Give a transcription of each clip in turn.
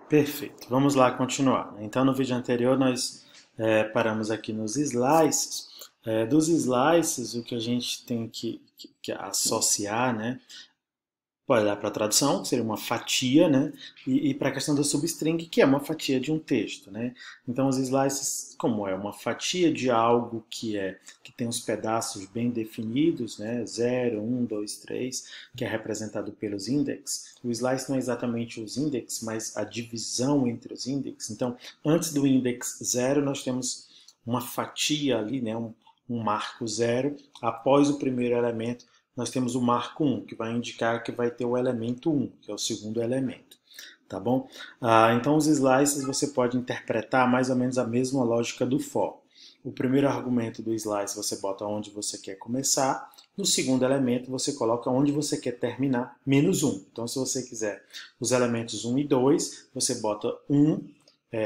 Perfeito. Vamos lá continuar. Então, no vídeo anterior, nós paramos aqui nos slices. Dos slices, o que a gente tem que associar, né? Pode dar para a tradução, que seria uma fatia, né? E para a questão da substring, que é uma fatia de um texto, né? Então, os slices, como é uma fatia de algo que tem os pedaços bem definidos, né? 0, 1, 2, 3, que é representado pelos index. O slice não é exatamente os index, mas a divisão entre os index. Então, antes do index 0, nós temos uma fatia ali, né? Um marco 0. Após o primeiro elemento, nós temos o marco 1, que vai indicar que vai ter o elemento 1, que é o segundo elemento. Tá bom? Então, os slices você pode interpretar mais ou menos a mesma lógica do for. O primeiro argumento do slice você bota onde você quer começar. No segundo elemento você coloca onde você quer terminar, menos 1. Então, se você quiser os elementos 1 e 2, você bota 1,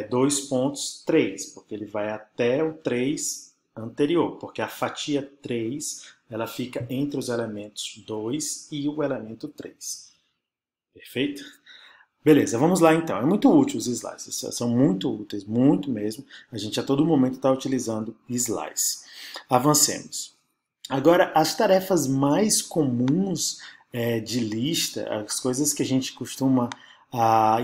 2 pontos, 3, porque ele vai até o 3 anterior, porque a fatia 3 ela fica entre os elementos 2 e o elemento 3. Perfeito? Beleza, vamos lá então. É muito útil os slices, são muito úteis, muito mesmo. A gente a todo momento está utilizando slice. Avancemos. Agora, as tarefas mais comuns de lista, as coisas que a gente costuma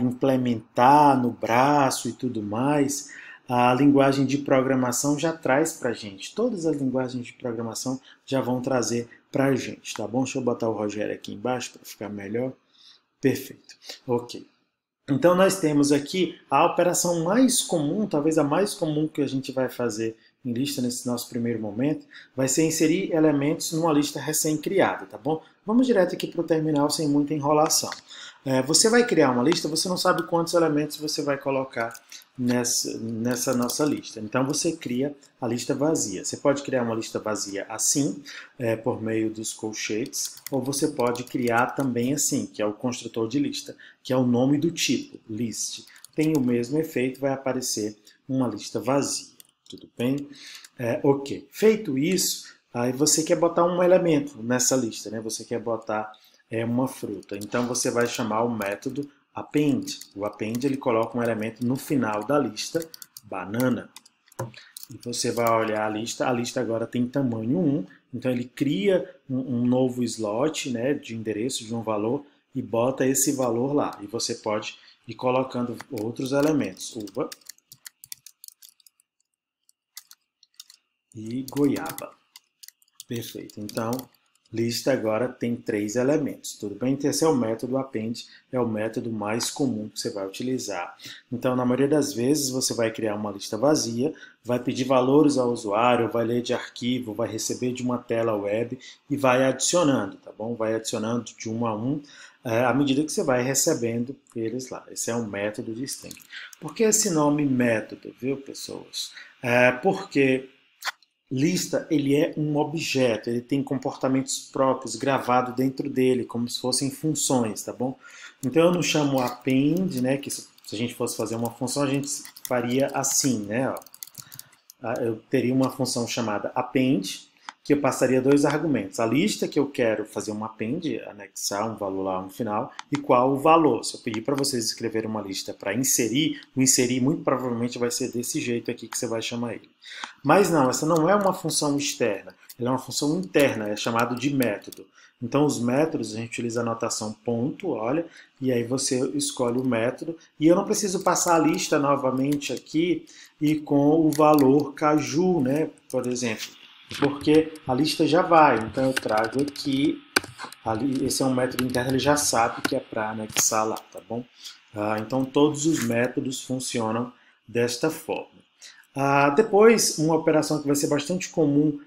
implementar no braço e tudo mais, a linguagem de programação já traz para a gente. Todas as linguagens de programação já vão trazer para a gente, tá bom? Deixa eu botar o Rogério aqui embaixo para ficar melhor. Perfeito. Ok. Então, nós temos aqui a operação mais comum, talvez a mais comum que a gente vai fazer em lista nesse nosso primeiro momento, vai ser inserir elementos numa lista recém-criada, tá bom? Vamos direto aqui para o terminal sem muita enrolação. Você vai criar uma lista, você não sabe quantos elementos você vai colocar nessa nossa lista. Então, você cria a lista vazia. Você pode criar uma lista vazia assim, por meio dos colchetes, ou você pode criar também assim, que é o construtor de lista, que é o nome do tipo, list. Tem o mesmo efeito, vai aparecer uma lista vazia. Tudo bem? Ok. Feito isso, aí você quer botar um elemento nessa lista, né? Você quer botar uma fruta. Então você vai chamar o método append. O append ele coloca um elemento no final da lista, banana. E você vai olhar a lista agora tem tamanho 1, então ele cria um novo slot, né, de endereço de um valor e bota esse valor lá. E você pode ir colocando outros elementos, uva e goiaba. Perfeito. Então, lista agora tem 3 elementos. Tudo bem? Então, esse é o método append, é o método mais comum que você vai utilizar. Então, na maioria das vezes, você vai criar uma lista vazia, vai pedir valores ao usuário, vai ler de arquivo, vai receber de uma tela web e vai adicionando, tá bom? Vai adicionando de um a um à medida que você vai recebendo eles lá. Esse é um método de string. Por que esse nome método, viu, pessoas? Porque lista, ele é um objeto, ele tem comportamentos próprios gravados dentro dele, como se fossem funções, tá bom? Então eu não chamo append, né, que se a gente fosse fazer uma função, a gente faria assim, né? Ó. Eu teria uma função chamada append, que eu passaria 2 argumentos. A lista que eu quero fazer um append, anexar um valor lá no final, e qual o valor. Se eu pedir para vocês escreverem uma lista para inserir, o inserir muito provavelmente vai ser desse jeito aqui que você vai chamar ele. Mas não, essa não é uma função externa, ela é uma função interna, é chamado de método. Então, os métodos, a gente utiliza a notação ponto, olha, e aí você escolhe o método. E eu não preciso passar a lista novamente aqui e com o valor caju, né, por exemplo, porque a lista já vai. Então, eu trago aqui, esse é um método interno, ele já sabe que é para anexar lá, tá bom? Então, todos os métodos funcionam desta forma. Depois, uma operação que vai ser bastante comum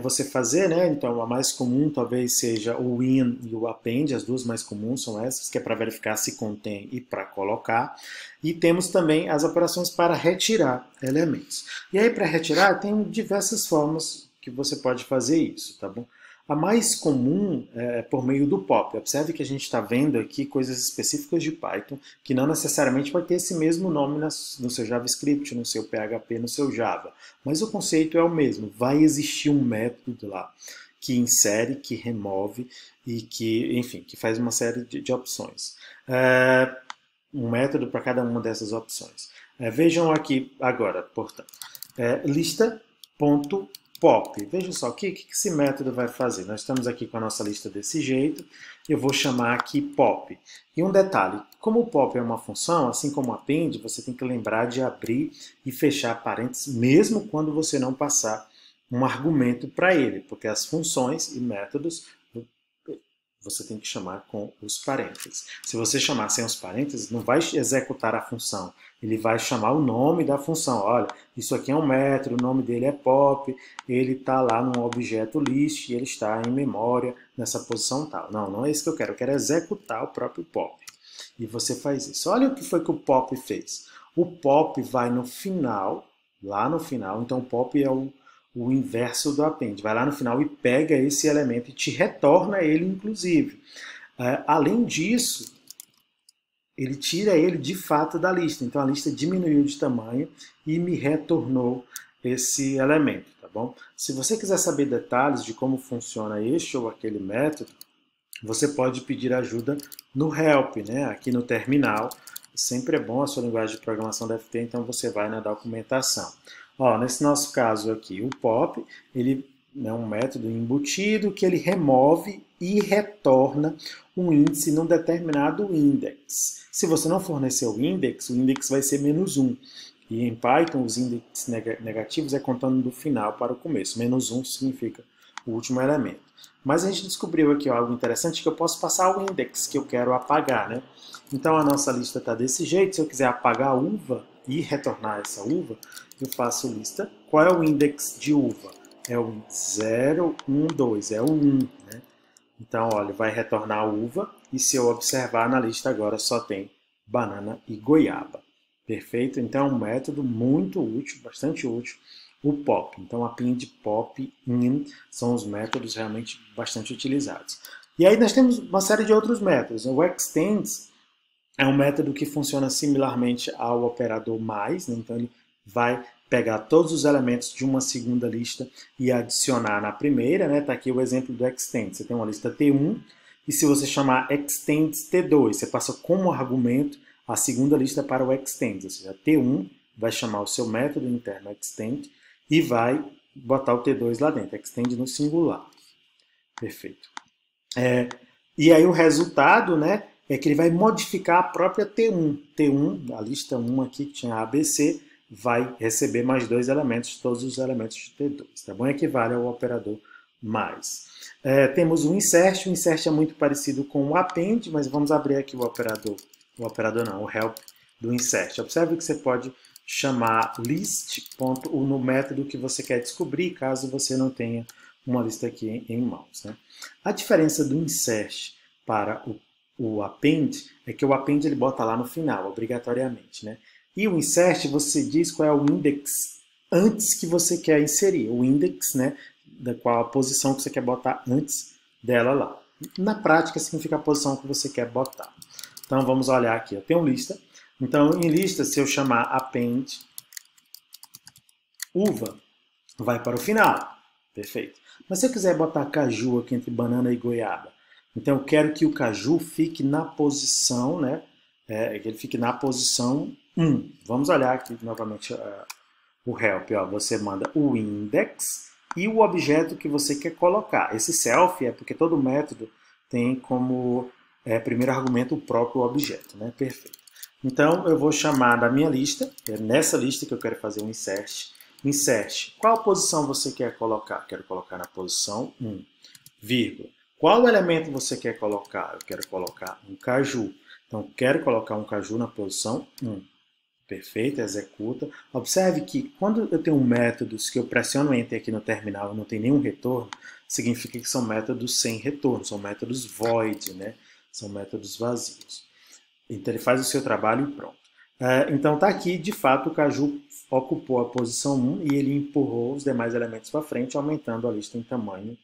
você fazer, né? Então a mais comum talvez seja o in e o append, as duas mais comuns são essas, que é para verificar se contém e para colocar. E temos também as operações para retirar elementos. E aí para retirar tem diversas formas que você pode fazer isso, tá bom? A mais comum é por meio do pop. Observe que a gente está vendo aqui coisas específicas de Python que não necessariamente vai ter esse mesmo nome no seu JavaScript, no seu PHP, no seu Java. Mas o conceito é o mesmo. Vai existir um método lá que insere, que remove e que, enfim, que faz uma série de opções. um método para cada uma dessas opções. Vejam aqui agora, portanto, lista.pop. Veja só, o que esse método vai fazer? Nós estamos aqui com a nossa lista desse jeito, eu vou chamar aqui pop. E um detalhe, como o pop é uma função, assim como o append, você tem que lembrar de abrir e fechar parênteses, mesmo quando você não passar um argumento para ele, porque as funções e métodos você tem que chamar com os parênteses. Se você chamar sem os parênteses, não vai executar a função. Ele vai chamar o nome da função. Olha, isso aqui é um método, o nome dele é pop, ele está lá no objeto list e ele está em memória nessa posição tal. Não, não é isso que eu quero executar o próprio pop. E você faz isso. Olha o que foi que o pop fez. O pop vai no final, lá no final, então o pop é o inverso do append. Vai lá no final e pega esse elemento e te retorna ele, inclusive. Além disso, ele tira ele de fato da lista. Então a lista diminuiu de tamanho e me retornou esse elemento, tá bom? Se você quiser saber detalhes de como funciona este ou aquele método, você pode pedir ajuda no help, né? Aqui no terminal. Sempre é bom, a sua linguagem de programação deve ter, então você vai na documentação. Ó, nesse nosso caso aqui, o pop, ele é um método embutido que ele remove e retorna um índice num determinado index. Se você não fornecer o index vai ser -1. E em Python, os índices negativos é contando do final para o começo. -1 significa o último elemento. Mas a gente descobriu aqui algo interessante, que eu posso passar o index que eu quero apagar, né? Então a nossa lista está desse jeito. Se eu quiser apagar a uva e retornar essa uva, eu faço lista. Qual é o index de uva? É o 0, 1, 2, é o 1, né? Então, olha, vai retornar a uva, e se eu observar na lista agora só tem banana e goiaba. Perfeito? Então é um método muito útil, bastante útil, o pop. Então append, pop, in são os métodos realmente bastante utilizados. E aí nós temos uma série de outros métodos. O extends é um método que funciona similarmente ao operador mais, né? Então ele vai pegar todos os elementos de uma segunda lista e adicionar na primeira, né? Tá aqui o exemplo do extend. Você tem uma lista T1 e se você chamar extends T2, você passa como argumento a segunda lista para o extend, ou seja, T1 vai chamar o seu método interno extend e vai botar o T2 lá dentro, extend no singular. Perfeito. E aí o resultado, né, é que ele vai modificar a própria T1. T1, a lista 1 aqui, que tinha ABC, vai receber mais 2 elementos, todos os elementos de T2. Tá bom? Equivale ao operador mais. Temos o insert é muito parecido com o append, mas vamos abrir aqui o help do insert. Observe que você pode chamar list no método que você quer descobrir, caso você não tenha uma lista aqui em mãos, né? A diferença do insert para o append é que o append ele bota lá no final, obrigatoriamente, né? E o insert você diz qual é o index antes que você quer inserir, o index, né, da qual a posição que você quer botar antes dela lá. Na prática significa a posição que você quer botar. Então vamos olhar aqui, eu tenho lista. Então em lista, se eu chamar append uva, vai para o final. Perfeito. Mas se eu quiser botar caju aqui entre banana e goiaba, então eu quero que o caju fique na posição, né? Que ele fique na posição 1. Vamos olhar aqui novamente o help. Ó. Você manda o index e o objeto que você quer colocar. Esse self é porque todo método tem como primeiro argumento o próprio objeto, né? Perfeito. Então eu vou chamar da minha lista, é nessa lista que eu quero fazer um insert. Insert. Qual posição você quer colocar? Quero colocar na posição 1, vírgula. Qual elemento você quer colocar? Eu quero colocar um caju. Então, quero colocar um caju na posição 1. Perfeito, executa. Observe que quando eu tenho métodos que eu pressiono Enter aqui no terminal e não tem nenhum retorno, significa que são métodos sem retorno, são métodos void, né? São métodos vazios. Então, ele faz o seu trabalho e pronto. Então, está aqui, de fato, o caju ocupou a posição 1 e ele empurrou os demais elementos para frente, aumentando a lista em tamanho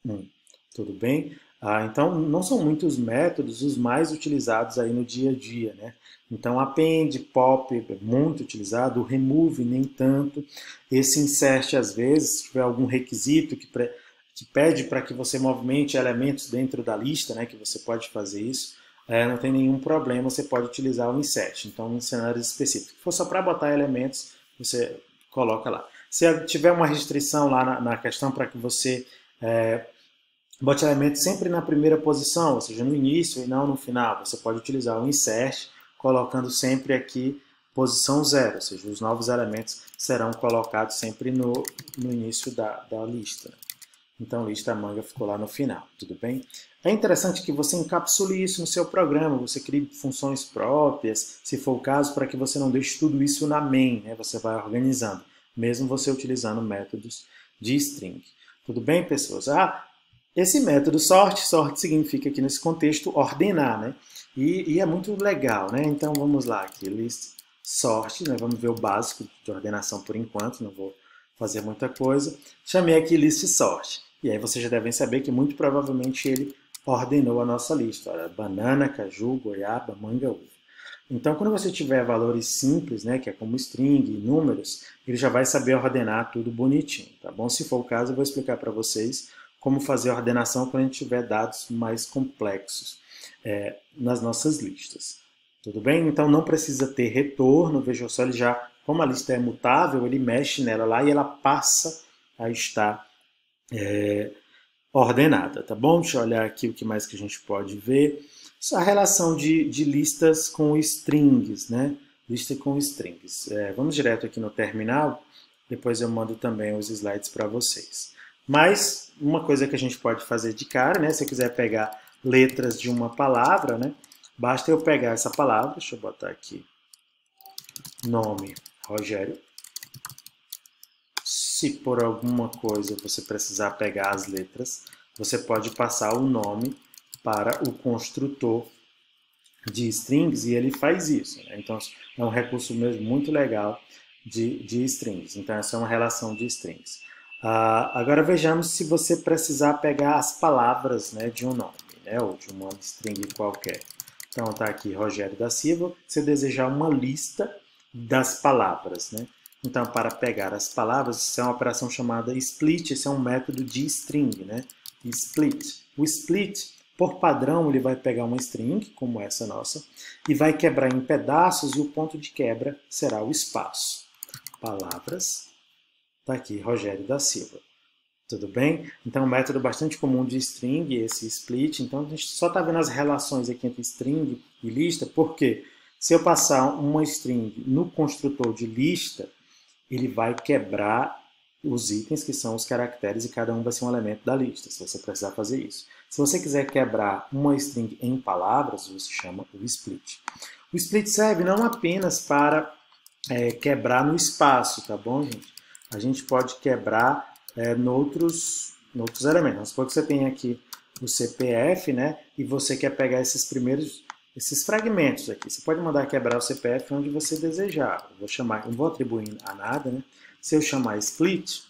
1. Tudo bem? Então, não são muitos métodos os mais utilizados aí no dia a dia, né? Então, append, pop é muito utilizado, o remove nem tanto. Esse insert, às vezes, se tiver algum requisito que pede para que você movimente elementos dentro da lista, né? Que você pode fazer isso. não tem nenhum problema, você pode utilizar o insert. Então, em cenários específicos. Se for só para botar elementos, você coloca lá. Se tiver uma restrição lá na questão para que você bote elementos sempre na primeira posição, ou seja, no início e não no final, você pode utilizar o insert, colocando sempre aqui posição 0, ou seja, os novos elementos serão colocados sempre no início da lista. Então, lista manga ficou lá no final, tudo bem? É interessante que você encapsule isso no seu programa, você crie funções próprias, se for o caso, para que você não deixe tudo isso na main, né? Você vai organizando, mesmo você utilizando métodos de string. Tudo bem, pessoas? Esse método sort significa aqui nesse contexto ordenar, né? E é muito legal, né? Então, vamos lá aqui, list sort, né? Vamos ver o básico de ordenação por enquanto, não vou fazer muita coisa. Chamei aqui list sort. E aí vocês já devem saber que muito provavelmente ele ordenou a nossa lista. Olha, banana, caju, goiaba, manga, uva. Então, quando você tiver valores simples, né, que é como string e números, ele já vai saber ordenar tudo bonitinho, tá bom? Se for o caso, eu vou explicar para vocês como fazer a ordenação quando a gente tiver dados mais complexos nas nossas listas. Tudo bem? Então, não precisa ter retorno. Veja só, ele já, como a lista é mutável, ele mexe nela lá e ela passa a estar ordenada, tá bom? Deixa eu olhar aqui o que mais que a gente pode ver. A relação de listas com strings, né? Lista com strings. Vamos direto aqui no terminal, depois eu mando também os slides para vocês. Mas uma coisa que a gente pode fazer de cara, né? Se eu quiser pegar letras de uma palavra, né? Basta eu pegar essa palavra, deixa eu botar aqui, nome, Rogério. Se por alguma coisa você precisar pegar as letras, você pode passar o nome para o construtor de strings e ele faz isso, né? Então, é um recurso mesmo muito legal de strings. Então, essa é uma relação de strings. Agora, vejamos se você precisar pegar as palavras, né, de um nome, né, ou de uma string qualquer. Então, está aqui Rogério da Silva. Se desejar uma lista das palavras, né? Então, para pegar as palavras, isso é uma operação chamada split, esse é um método de string, né? Split. O split, por padrão, ele vai pegar uma string, como essa nossa, e vai quebrar em pedaços, e o ponto de quebra será o espaço. Palavras, está aqui, Rogério da Silva. Tudo bem? Então, é um método bastante comum de string, esse split. Então, a gente só está vendo as relações aqui entre string e lista, porque se eu passar uma string no construtor de lista, ele vai quebrar os itens que são os caracteres e cada um vai ser um elemento da lista, se você precisar fazer isso. Se você quiser quebrar uma string em palavras, você chama o split. O split serve não apenas para quebrar no espaço, tá bom, gente? A gente pode quebrar noutros elementos. Vamos supor que você tem aqui o CPF, né? E você quer pegar esses fragmentos aqui. Você pode mandar quebrar o CPF onde você desejar. Eu vou atribuir a nada, né? Se eu chamar split,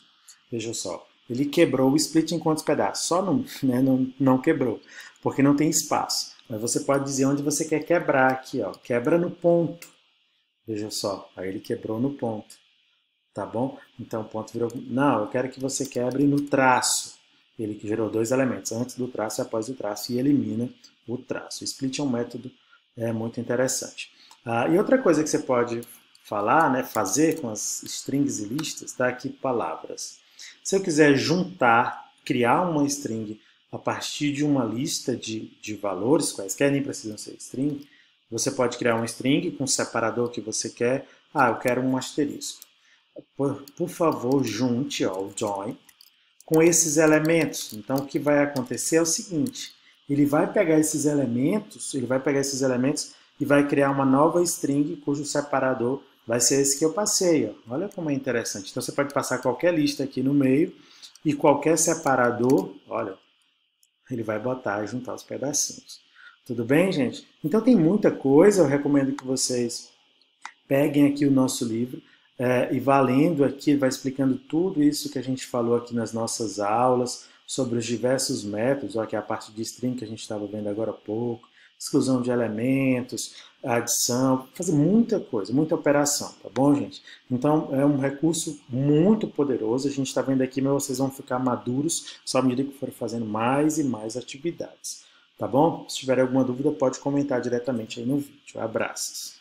veja só, ele quebrou o split em quantos pedaços? Só num, né? Não quebrou, porque não tem espaço. Mas você pode dizer onde você quer quebrar aqui, ó. Quebra no ponto. Veja só, aí ele quebrou no ponto. Tá bom? Então o ponto virou... Não, eu quero que você quebre no traço. Ele que gerou dois elementos, antes do traço e após o traço, e elimina o traço. O split é um método muito interessante. E outra coisa que você pode falar, né, fazer com as strings e listas, tá aqui palavras. Se eu quiser juntar, criar uma string a partir de uma lista de valores, quaisquer, nem precisam ser string, você pode criar uma string com o separador que você quer. Eu quero um asterisco. Por favor, junte, ó, o join, com esses elementos. Então, o que vai acontecer é o seguinte, ele vai pegar esses elementos e vai criar uma nova string cujo separador vai ser esse que eu passei. Ó. Olha como é interessante. Então, você pode passar qualquer lista aqui no meio e qualquer separador, olha, ele vai botar e juntar os pedacinhos. Tudo bem, gente? Então, tem muita coisa. Eu recomendo que vocês peguem aqui o nosso livro e vá lendo aqui, vai explicando tudo isso que a gente falou aqui nas nossas aulas, sobre os diversos métodos, ó, que é a parte de string que a gente estava vendo agora há pouco, exclusão de elementos, adição, fazer muita coisa, muita operação, tá bom, gente? Então, é um recurso muito poderoso, a gente está vendo aqui, mas vocês vão ficar maduros só à medida que forem fazendo mais e mais atividades, Tá bom? Se tiver alguma dúvida, pode comentar diretamente aí no vídeo. Abraços!